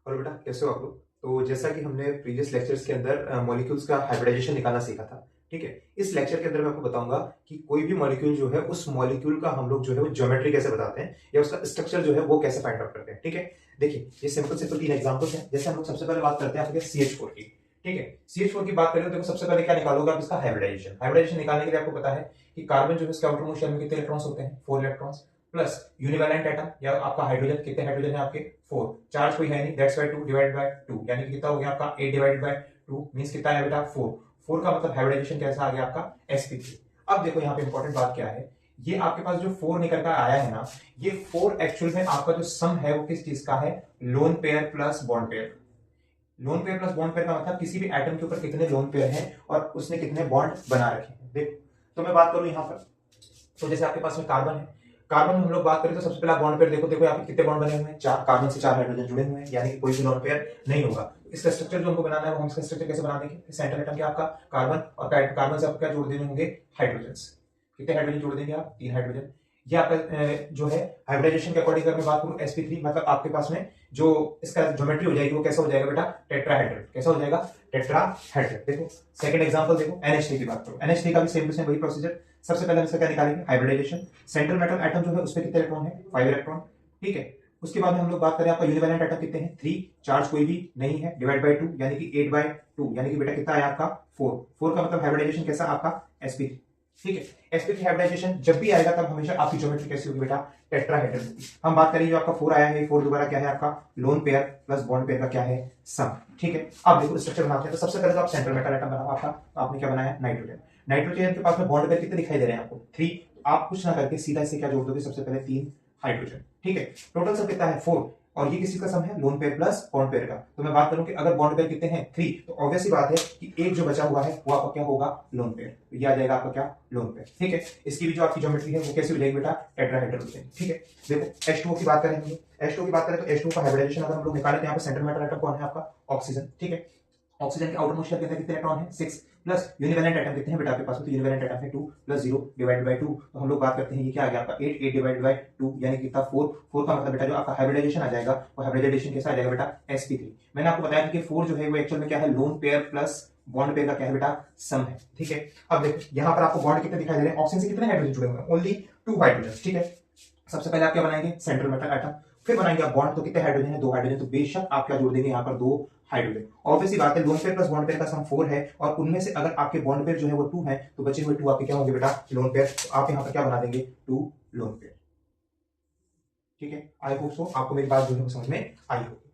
और बेटा कैसे हो आप लोग। तो जैसा कि हमने प्रीवियस लेक्चर्स के अंदर मॉलिक्यूल्स का हाइब्रिडाइजेशन निकालना सीखा था, ठीक है। इस लेक्चर के अंदर मैं आपको बताऊंगा कि कोई भी मॉलिक्यूल जो है उस मॉलिक्यूल का हम लोग जो है वो ज्योमेट्री कैसे बताते हैं या उसका स्ट्रक्चर जो है वो कैसे फाइंड आउट करते हैं, ठीक है। देखिए ये सिंपल सिंपल 3 एग्जांपल्स हैं। जैसे हम लोग सबसे पहले बात करते हैं आपके CH4 की, ठीक है। CH4 की बात करें तो देखो सबसे पहले क्या निकालोगे आप, इसका हाइब्रिडाइजेशन। हाइब्रिडाइजेशन निकालने के लिए आपको पता है कि कार्बन जो है उसके आउटरमोस्ट शेल में कितने इलेक्ट्रॉन्स होते हैं, 4 इलेक्ट्रॉन्स, प्लस यूनिवैलेंट एटम या आपका हाइड्रोजन, कितने हाइड्रोजन है आपके, 4। चार्ज कोई है नहीं, दैट्स वाई 2 डिवाइडेड बाय 2, यानी कि कितना हो गया आपका 8 डिवाइडेड बाय 2 मींस कितना है बेटा 4। 4 का मतलब हाइब्रिडाइजेशन कैसा आ गया आपका sp3। अब देखो यहाँ पे इंपॉर्टेंट बात क्या है, ये आपके पास जो 4 निकल कर आया है ना, ये 4 एक्चुअल में आपका जो सम है वो किस चीज का है, lone pair plus bond pair. Lone pair plus bond pair का मतलब किसी भी एटम के ऊपर कितने लोन पेयर हैं और उसने कितने बॉन्ड बना रखे हैं। देखो तो मैं बात करूं यहां पर, तो जैसे आपके पास में कार्बन है, कार्बन में हम लोग बात करें तो सबसे पहला बॉन्ड पेयर देखो, देखो यहाँ पे कितने बॉन्ड बने हुए हैं, 4। कार्बन से 4 हाइड्रोजन जुड़े हुए हैं, यानी कि कोई भी लोन पेयर नहीं होगा। इसका स्ट्रक्चर जो हमको बनाना है वो हम इसका स्ट्रक्चर कैसे बना देंगे, सेंटर एटम क्या आपका कार्बन, और कार्बन से आप क्या जोड़ देने होंगे, हाइड्रोजन। कितने हाइड्रोजन जोड़ देंगे आप, 3 हाइड्रोजन। ये आपका जो है हाइब्रिडाइजेशन के अकॉर्डिंग अगर मैं बात करूं sp3, मतलब आपके पास में जो इसका ज्योमेट्री हो जाएगी वो कैसा हो जाएगा बेटा, टेट्राहेड्रल। कैसा हो जाएगा, टेट्राहेड्रल। देखो सेकंड एग्जांपल देखो, NH3 की बात करो, NH3 का भी सेम टू सेम वही प्रोसीजर। सबसे पहले हम इसका क्या निकालेंगे, हाइब्रिडाइजेशन। सेंट्रल मेटल एटम जो है उसमें कितने इलेक्ट्रॉन है, 5 इलेक्ट्रॉन, ठीक है। उसके बाद में हम लोग बात करें आपका यूनिवैलेंट एटम कितने हैं, 3। चार्ज कोई भी नहीं है, डिवाइड बाय 2 यानी कि 8 बाय 2, यानी कि बेटा कितना आया आपका 4। 4 का मतलब हाइब्रिडाइजेशन कैसा आपका sp3, ठीक है। sp3 हाइब्रिडाइजेशन जब भी आएगा तब हमेशा आपकी ज्योमेट्री कैसी होगी बेटा, टेट्राहेड्रल होगी। हम बात करें जो आपका 4 आया है, 4 दोबारा क्या है आपका lone pair plus bond pair का क्या है सम, ठीक है। अब देखो स्ट्रक्चर बनाते हैं, तो सबसे पहले तो आप सेंट्रल मेटल एटम बनाओ आपका, तो आपने क्या बनाया, नाइट्रोजन। नाइट्रोजन के पास में बॉन्ड पेयर कितने दिखाई दे रहे हैं आपको, 3। तो आप कुछ ना करके सीधा इसे क्या जोड़ दोगे, सबसे पहले 3 हाइड्रोजन, ठीक है। टोटल सब कितना है 4, और ये किसी का सम है lone pair plus bond pair का। तो मैं बात करूं कि अगर बॉन्ड पेयर कितने हैं 3, तो ऑब्वियस सी बात है कि एक जो बचा हुआ है वो आपका क्या होगा, लोन पेयर। तो ये आ जाएगा आपका क्या, लोन पेयर, ठीक है। इसकी भी जो आपकी ज्योमेट्री है वो कैसी हो जाएगी बेटा, टेट्राहेड्रल हो जाएगी, ठीक है। देखो H2O की बात करेंगे, H2O की बात करें तो H2O का हाइब्रिडाइजेशन अगर हम लोग निकालें तो यहाँ पे सेंट्रल मेटल एटम कौन है आपका, ऑक्सीजन, ठीक है। ऑक्सीजन के आउटर मोस्ट शेल के अंदर कितने इलेक्ट्रॉन है, 6, प्लस यूनिवैलेंट एटम कितने हैं बेटा आपके पास में, तो यूनिवैलेंट एटम है 2 प्लस 0 डिवाइडेड बाय 2। तो हम लोग बात करते हैं ये क्या आ गया आपका 8, 8 डिवाइडेड बाय 2 यानी कि कितना 4। 4 का मतलब बेटा जो आपका हाइब्रिडाइजेशन आ जाएगा वो हाइब्रिडाइजेशन कैसा आ जाएगा बेटा, sp3। मैंने आपको बताया कि 4 जो है वो एक्चुअल में क्या है, lone pair plus bond pair का क्या है बेटा, सम है, ठीक है। अब देखो यहाँ पर आपको बॉन्ड कितने दिखाई दे रहे हैं, ऑक्सीजन से कितने हाइड्रोजन जुड़े हुए हैं, ओनली 2 हाइड्रोजन, ठीक है। सबसे पहले आप क्या बनाएंगे, सेंट्रल मेटल एटम, फिर बनाएंगे आप बॉन्ड, तो कितने हाइड्रोजन है, 2 हाइड्रोजन। तो बेशक आप क्या जोड़ देंगे यहाँ पर, 2 हाइड्रोजन। ऑब्वियसली बात है lone pair plus bond pair का सम 4 है, और उनमें से अगर आपके बॉन्ड पेयर जो है वो 2 है, तो बचे हुए 2 आपके क्या होंगे बेटा, लोन पेयर। तो आप यहाँ पर क्या बना देंगे, 2 लोन पेयर, ठीक है। आई होप सो आपको मेरी बात जो है समझ में आई होगी।